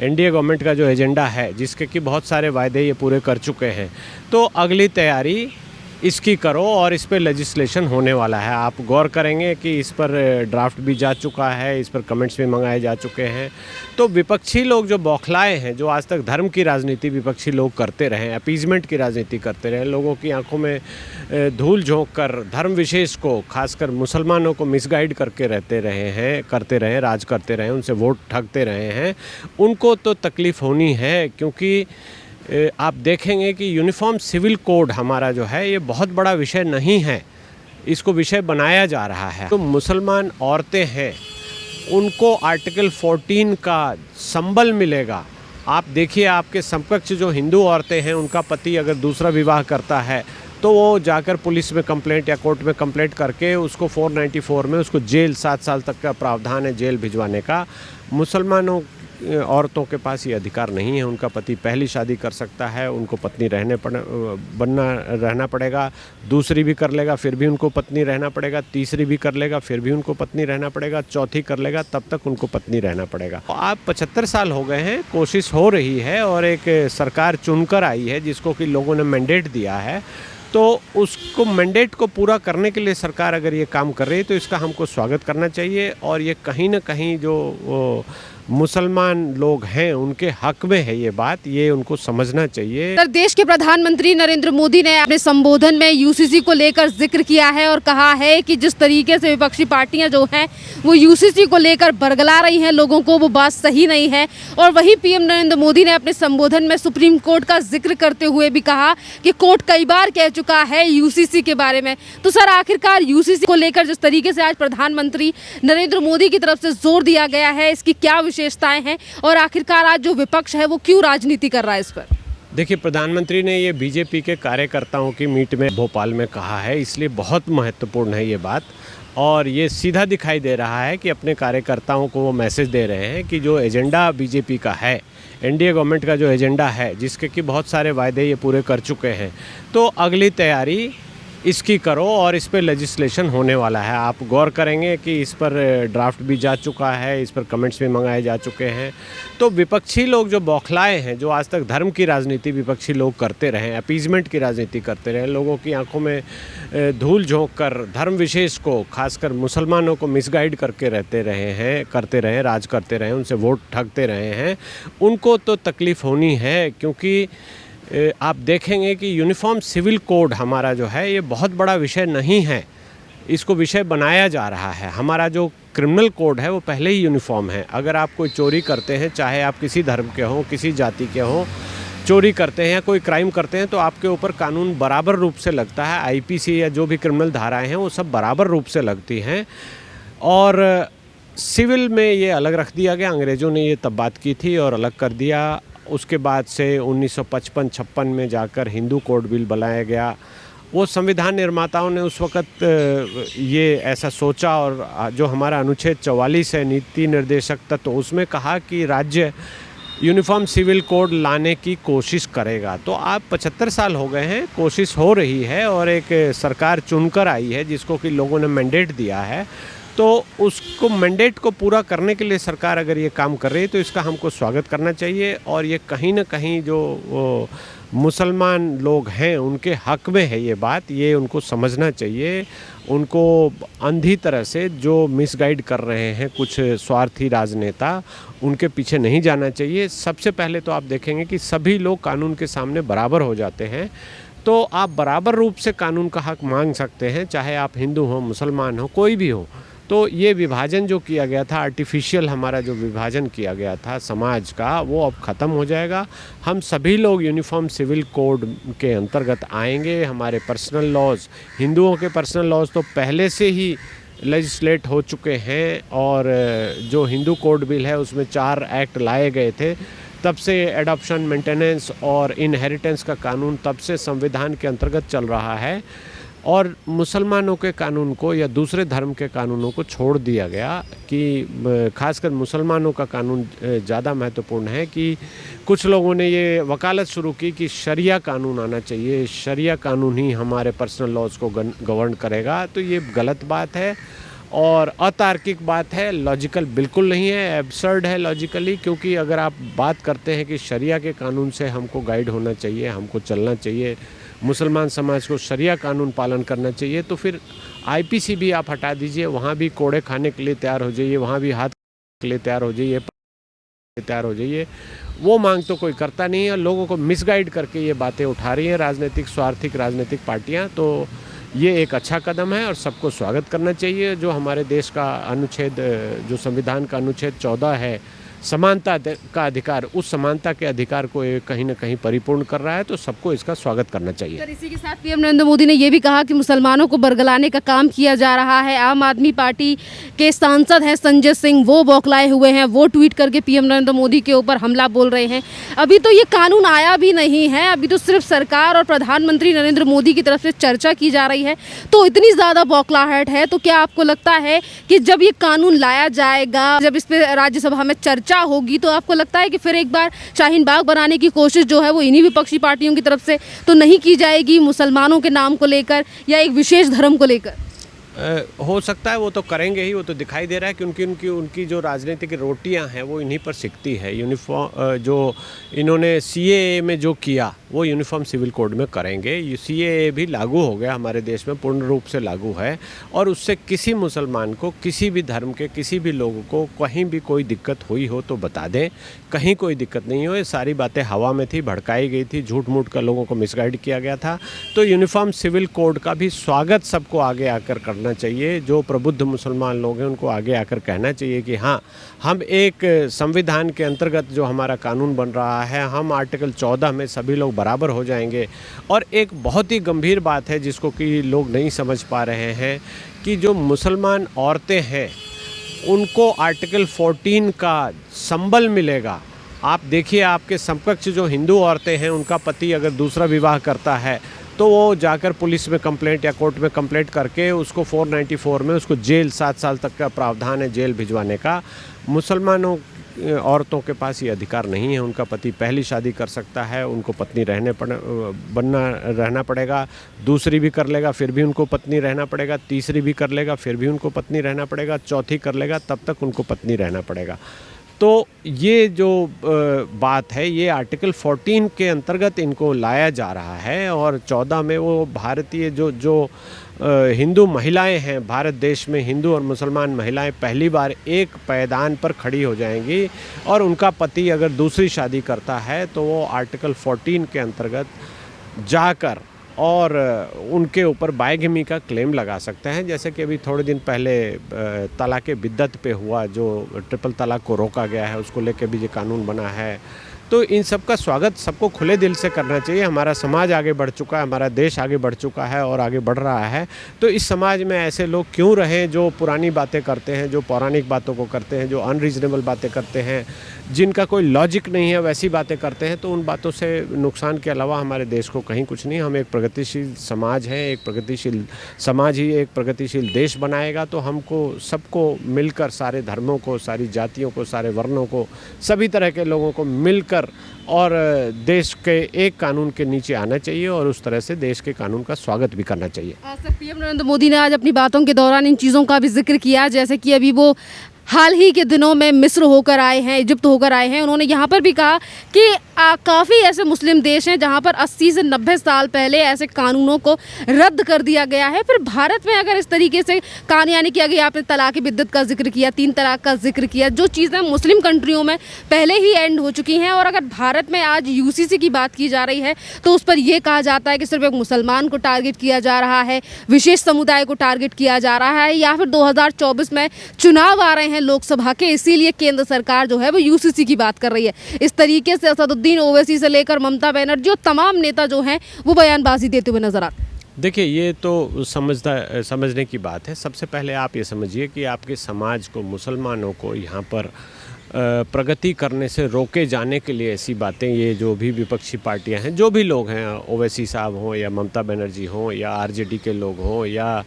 NDA government का जो agenda है, जिसके कि बहुत सारे वायदे ये पूरे कर चुके हैं, तो अगली तैयारी इसकी करो और इस पर लेजिस्लेशन होने वाला है। आप गौर करेंगे कि इस पर ड्राफ्ट भी जा चुका है, इस पर कमेंट्स भी मंगाए जा चुके हैं। तो विपक्षी लोग जो बौखलाए हैं, जो आज तक धर्म की राजनीति विपक्षी लोग करते रहे, अपीजमेंट की राजनीति करते रहे, लोगों की आंखों में धूल झोंक कर धर्म विशेष को, खासकर मुसलमानों को मिसगाइड करते रहे, राज करते रहे, उनसे वोट ठगते रहे हैं, उनको तो तकलीफ़ होनी है। क्योंकि आप देखेंगे कि यूनिफॉर्म सिविल कोड हमारा जो है, ये बहुत बड़ा विषय नहीं है, इसको विषय बनाया जा रहा है। तो मुसलमान औरतें हैं, उनको आर्टिकल 14 का संबल मिलेगा। आप देखिए, आपके समकक्ष जो हिंदू औरतें हैं, उनका पति अगर दूसरा विवाह करता है तो वो जाकर पुलिस में कंप्लेंट या कोर्ट में कंप्लेंट करके उसको 494 में उसको जेल 7 साल तक का प्रावधान है जेल भिजवाने का। मुसलमानों औरतों के पास ये अधिकार नहीं है। उनका पति पहली शादी कर सकता है, उनको पत्नी रहना पड़ेगा, दूसरी भी कर लेगा फिर भी उनको पत्नी रहना पड़ेगा, तीसरी भी कर लेगा फिर भी उनको पत्नी रहना पड़ेगा, चौथी कर लेगा तब तक उनको पत्नी रहना पड़ेगा। आप 75 साल हो गए हैं, कोशिश हो रही है और एक सरकार चुनकर आई है जिसको कि लोगों ने मैंडेट दिया है। तो उसको मैंडेट को पूरा करने के लिए सरकार अगर ये काम कर रही है तो इसका हमको स्वागत करना चाहिए। और ये कहीं ना कहीं जो मुसलमान लोग हैं उनके हक में है ये बात, ये उनको समझना चाहिए। सर, देश के प्रधानमंत्री नरेंद्र मोदी ने अपने संबोधन में यूसीसी को लेकर जिक्र किया है और कहा है कि जिस तरीके से विपक्षी पार्टियां जो हैं वो यूसीसी को लेकर बरगला रही हैं लोगों को, वो बात सही नहीं है। और वही पीएम नरेंद्र मोदी ने अपने संबोधन में सुप्रीम कोर्ट का जिक्र करते हुए भी कहा कि कोर्ट कई बार कह चुका है यूसीसी के बारे में। तो सर, आखिरकार यूसीसी को लेकर जिस तरीके से आज प्रधानमंत्री नरेंद्र मोदी की तरफ से जोर दिया गया है, इसकी क्या विशेषताएं हैं और आखिरकार आज जो विपक्ष है वो क्यों राजनीति कर रहा है इस पर? देखिए, प्रधानमंत्री ने ये बीजेपी के कार्यकर्ताओं की मीट में भोपाल में कहा है, इसलिए बहुत महत्वपूर्ण है ये बात। और ये सीधा दिखाई दे रहा है कि अपने कार्यकर्ताओं को वो मैसेज दे रहे हैं कि जो एजेंडा बीजेपी का है, एनडीए गवर्नमेंट का जो एजेंडा है, जिसके कि बहुत सारे वायदे ये पूरे कर चुके हैं, तो अगली तैयारी इसकी करो और इस पर लेजिस्लेशन होने वाला है। आप गौर करेंगे कि इस पर ड्राफ्ट भी जा चुका है, इस पर कमेंट्स भी मंगाए जा चुके हैं। तो विपक्षी लोग जो बौखलाए हैं, जो आज तक धर्म की राजनीति विपक्षी लोग करते रहे, अपीजमेंट की राजनीति करते रहे, लोगों की आंखों में धूल झोंक कर धर्म विशेष को, खासकर मुसलमानों को मिसगाइड करते रहे, राज करते रहे, उनसे वोट ठगते रहे हैं, उनको तो तकलीफ़ होनी है। क्योंकि आप देखेंगे कि यूनिफॉर्म सिविल कोड हमारा जो है, ये बहुत बड़ा विषय नहीं है, इसको विषय बनाया जा रहा है। हमारा जो क्रिमिनल कोड है वो पहले ही यूनिफॉर्म है। अगर आप कोई चोरी करते हैं, चाहे आप किसी धर्म के हों, किसी जाति के हों, चोरी करते हैं या कोई क्राइम करते हैं, तो आपके ऊपर कानून बराबर रूप से लगता है। आईपीसी या जो भी क्रिमिनल धाराएं हैं वो सब बराबर रूप से लगती हैं। और सिविल में ये अलग रख दिया गया, अंग्रेज़ों ने ये तब बात की थी और अलग कर दिया। उसके बाद से 1955-56 में जाकर हिंदू कोड बिल बनाया गया। वो संविधान निर्माताओं ने उस वक़्त ये ऐसा सोचा और जो हमारा अनुच्छेद 44 है नीति निर्देशक तत्व, उसमें कहा कि राज्य यूनिफॉर्म सिविल कोड लाने की कोशिश करेगा। तो आप 75 साल हो गए हैं, कोशिश हो रही है और एक सरकार चुनकर आई है जिसको कि लोगों ने मैंडेट दिया है। तो उसको मैंडेट को पूरा करने के लिए सरकार अगर ये काम कर रही है तो इसका हमको स्वागत करना चाहिए। और ये कहीं ना कहीं जो मुसलमान लोग हैं उनके हक में है ये बात, ये उनको समझना चाहिए। उनको अंधी तरह से जो मिसगाइड कर रहे हैं कुछ स्वार्थी राजनेता, उनके पीछे नहीं जाना चाहिए। सबसे पहले तो आप देखेंगे कि सभी लोग कानून के सामने बराबर हो जाते हैं, तो आप बराबर रूप से कानून का हक मांग सकते हैं, चाहे आप हिंदू हो, मुसलमान हो, कोई भी हो। तो ये विभाजन जो किया गया था, आर्टिफिशियल हमारा जो विभाजन किया गया था समाज का, वो अब ख़त्म हो जाएगा। हम सभी लोग यूनिफॉर्म सिविल कोड के अंतर्गत आएंगे। हमारे पर्सनल लॉज, हिंदुओं के पर्सनल लॉज तो पहले से ही लेजिस्लेट हो चुके हैं। और जो हिंदू कोड बिल है उसमें 4 एक्ट लाए गए थे, तब से एडॉप्शन, मेंटेनेंस और इनहेरिटेंस का कानून तब से संविधान के अंतर्गत चल रहा है। और मुसलमानों के कानून को या दूसरे धर्म के कानूनों को छोड़ दिया गया कि खासकर मुसलमानों का कानून ज़्यादा महत्वपूर्ण है। कि कुछ लोगों ने ये वकालत शुरू की कि शरिया कानून आना चाहिए, शरिया कानून ही हमारे पर्सनल लॉज को गवर्न करेगा। तो ये गलत बात है और अतार्किक बात है, लॉजिकल बिल्कुल नहीं है, एब्सर्ड है लॉजिकली। क्योंकि अगर आप बात करते हैं कि शरिया के कानून से हमको गाइड होना चाहिए, हमको चलना चाहिए, मुसलमान समाज को शरिया कानून पालन करना चाहिए, तो फिर आईपीसी भी आप हटा दीजिए, वहाँ भी कोड़े खाने के लिए तैयार हो जाइए, वहाँ भी हाथ के लिए तैयार हो जाइए। वो मांग तो कोई करता नहीं है। लोगों को मिसगाइड करके ये बातें उठा रही हैं राजनीतिक स्वार्थिक राजनीतिक पार्टियां। तो ये एक अच्छा कदम है और सबको स्वागत करना चाहिए। जो हमारे देश का अनुच्छेद, जो संविधान का अनुच्छेद 14 है, समानता का अधिकार, उस समानता के अधिकार को ये कहीं ना कहीं परिपूर्ण कर रहा है, तो सबको इसका स्वागत करना चाहिए। सर, इसी के साथ पीएम नरेंद्र मोदी ने ये भी कहा कि मुसलमानों को बरगलाने का काम किया जा रहा है। आम आदमी पार्टी के सांसद हैं संजय सिंह, वो बौखलाए हुए हैं, वो ट्वीट करके पीएम नरेंद्र मोदी के ऊपर हमला बोल रहे हैं। अभी तो ये कानून आया भी नहीं है, अभी तो सिर्फ सरकार और प्रधानमंत्री नरेंद्र मोदी की तरफ से चर्चा की जा रही है, तो इतनी ज़्यादा बौखलाहट है। तो क्या आपको लगता है कि जब ये कानून लाया जाएगा, जब इस पर राज्यसभा में चर्चा होगी, तो आपको लगता है कि फिर एक बार शाहीन बाग बनाने की कोशिश जो है वो इन्हीं विपक्षी पार्टियों की तरफ से तो नहीं की जाएगी, मुसलमानों के नाम को लेकर या एक विशेष धर्म को लेकर? हो सकता है, वो तो करेंगे ही। वो तो दिखाई दे रहा है कि उनकी जो राजनीतिक रोटियां हैं वो इन्हीं पर सिकती है। यूनिफॉर्म जो इन्होंने सीएए में जो किया वो यूनिफॉर्म सिविल कोड में करेंगे। सीएए भी लागू हो गया हमारे देश में, पूर्ण रूप से लागू है, और उससे किसी मुसलमान को, किसी भी धर्म के किसी भी लोगों को कहीं भी कोई दिक्कत हुई हो तो बता दें। कहीं कोई दिक्कत नहीं हो। ये सारी बातें हवा में थी, भड़काई गई थी, झूठ मूठ कर लोगों को मिसगाइड किया गया था। तो यूनिफॉर्म सिविल कोड का भी स्वागत सबको आगे आकर करना चाहिए। जो प्रबुद्ध मुसलमान लोग हैं उनको आगे आकर कहना चाहिए कि हाँ, हम एक संविधान के अंतर्गत जो हमारा कानून बन रहा है, हम आर्टिकल 14 में सभी लोग बराबर हो जाएंगे। और एक बहुत ही गंभीर बात है जिसको कि लोग नहीं समझ पा रहे हैं कि जो मुसलमान औरतें हैं उनको आर्टिकल 14 का संबल मिलेगा। आप देखिए, आपके समकक्ष जो हिंदू औरतें हैं, उनका पति अगर दूसरा विवाह करता है तो वो जाकर पुलिस में कंप्लेंट या कोर्ट में कंप्लेंट करके उसको 494 में उसको जेल 7 साल तक का प्रावधान है जेल भिजवाने का। मुसलमानों औरतों के पास ये अधिकार नहीं है। उनका पति पहली शादी कर सकता है, उनको पत्नी रहना पड़ेगा, दूसरी भी कर लेगा फिर भी उनको पत्नी रहना पड़ेगा, तीसरी भी कर लेगा फिर भी उनको पत्नी रहना पड़ेगा, चौथी कर लेगा तब तक उनको पत्नी रहना पड़ेगा। तो ये जो बात है, ये आर्टिकल 14 के अंतर्गत इनको लाया जा रहा है। और 14 में वो भारतीय जो हिंदू महिलाएं हैं, भारत देश में हिंदू और मुसलमान महिलाएं पहली बार एक पायदान पर खड़ी हो जाएंगी। और उनका पति अगर दूसरी शादी करता है तो वो आर्टिकल 14 के अंतर्गत जाकर और उनके ऊपर बायगमी का क्लेम लगा सकते हैं। जैसे कि अभी थोड़े दिन पहले तलाक़ बिद्दत पे हुआ, जो ट्रिपल तलाक़ को रोका गया है, उसको लेके भी ये कानून बना है। तो इन सब का स्वागत सबको खुले दिल से करना चाहिए। हमारा समाज आगे बढ़ चुका है, हमारा देश आगे बढ़ चुका है और आगे बढ़ रहा है। तो इस समाज में ऐसे लोग क्यों रहें जो पुरानी बातें करते हैं, जो पौराणिक बातों को करते हैं, जो अनरीजनेबल बातें करते हैं, जिनका कोई लॉजिक नहीं है, वैसी बातें करते हैं। तो उन बातों से नुकसान के अलावा हमारे देश को कहीं कुछ नहीं। हम एक प्रगतिशील समाज हैं, एक प्रगतिशील समाज ही एक प्रगतिशील देश बनाएगा। तो हमको सबको मिलकर, सारे धर्मों को, सारी जातियों को, सारे वर्णों को, सभी तरह के लोगों को मिलकर और देश के एक कानून के नीचे आना चाहिए और उस तरह से देश के कानून का स्वागत भी करना चाहिए। सर, पीएम नरेंद्र मोदी ने आज अपनी बातों के दौरान इन चीज़ों का भी जिक्र किया, जैसे कि अभी वो हाल ही के दिनों में मिस्र होकर आए हैं, इजिप्ट होकर आए हैं। उन्होंने यहाँ पर भी कहा कि काफ़ी ऐसे मुस्लिम देश हैं जहाँ पर 80 से 90 साल पहले ऐसे कानूनों को रद्द कर दिया गया है। फिर भारत में अगर इस तरीके से यानी कि अगर आपने तलाक़ बिद्दत का जिक्र किया, 3 तलाक़ का जिक्र किया, जो चीज़ें मुस्लिम कंट्रियों में पहले ही एंड हो चुकी हैं, और अगर भारत में आज यूसीसी की बात की जा रही है तो उस पर यह कहा जाता है कि सिर्फ एक मुसलमान को टारगेट किया जा रहा है, विशेष समुदाय को टारगेट किया जा रहा है, या फिर 2024 में चुनाव आ रहे हैं लोकसभा के, इसीलिए केंद्र सरकार जो है वो यूसीसी की बात कर रही है। इस तरीके से असदुद्दीन ओवैसी से लेकर ममता बनर्जी और तमाम नेता जो हैं वो बयानबाजी देते हुए नजर आते हैं। देखिए, ये तो समझने की बात है। सबसे पहले आप ये समझिए कि आपके समाज को, मुसलमानों को यहाँ पर प्रगति करने से रोके जाने के लिए ऐसी बातें, ये जो भी विपक्षी पार्टियां हैं, जो भी लोग हैं, ओवैसी साहब हों या ममता बनर्जी हों या आरजेडी के लोग हों या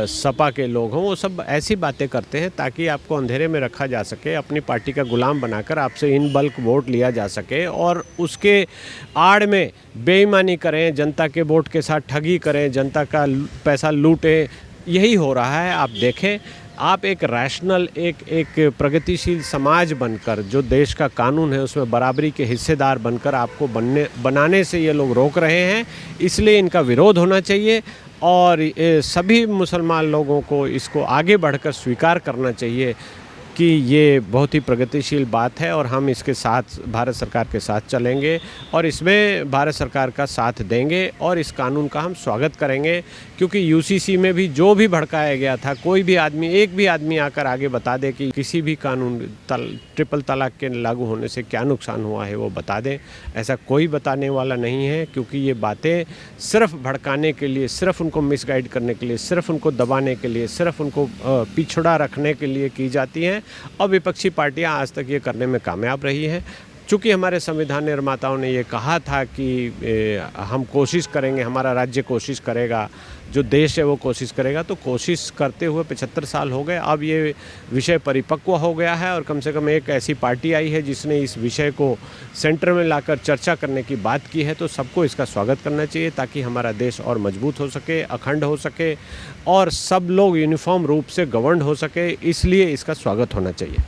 सपा के लोग हों, वो सब ऐसी बातें करते हैं ताकि आपको अंधेरे में रखा जा सके, अपनी पार्टी का गुलाम बनाकर आपसे इन बल्क वोट लिया जा सके और उसके आड़ में बेईमानी करें, जनता के वोट के साथ ठगी करें, जनता का पैसा लूटें, यही हो रहा है। आप देखें, आप एक रैशनल एक प्रगतिशील समाज बनकर, जो देश का कानून है उसमें बराबरी के हिस्सेदार बनकर आपको बनाने से ये लोग रोक रहे हैं। इसलिए इनका विरोध होना चाहिए और सभी मुसलमान लोगों को इसको आगे बढ़कर स्वीकार करना चाहिए कि ये बहुत ही प्रगतिशील बात है और हम इसके साथ भारत सरकार के साथ चलेंगे और इसमें भारत सरकार का साथ देंगे और इस कानून का हम स्वागत करेंगे। क्योंकि यूसीसी में भी जो भी भड़काया गया था, कोई भी आदमी, एक भी आदमी आकर आगे बता दे कि किसी भी कानून ट्रिपल तलाक के लागू होने से क्या नुकसान हुआ है, वो बता दें। ऐसा कोई बताने वाला नहीं है, क्योंकि ये बातें सिर्फ भड़काने के लिए, सिर्फ उनको मिसगाइड करने के लिए, सिर्फ उनको दबाने के लिए, सिर्फ उनको पिछड़ा रखने के लिए की जाती हैं। और विपक्षी पार्टियां आज तक ये करने में कामयाब रही हैं। चूँकि हमारे संविधान निर्माताओं ने ये कहा था कि हम कोशिश करेंगे, हमारा राज्य कोशिश करेगा, जो देश है वो कोशिश करेगा, तो कोशिश करते हुए 75 साल हो गए। अब ये विषय परिपक्व हो गया है और कम से कम एक ऐसी पार्टी आई है जिसने इस विषय को सेंटर में लाकर चर्चा करने की बात की है। तो सबको इसका स्वागत करना चाहिए ताकि हमारा देश और मजबूत हो सके, अखंड हो सके और सब लोग यूनिफॉर्म रूप से गवर्न हो सके। इसलिए इसका स्वागत होना चाहिए।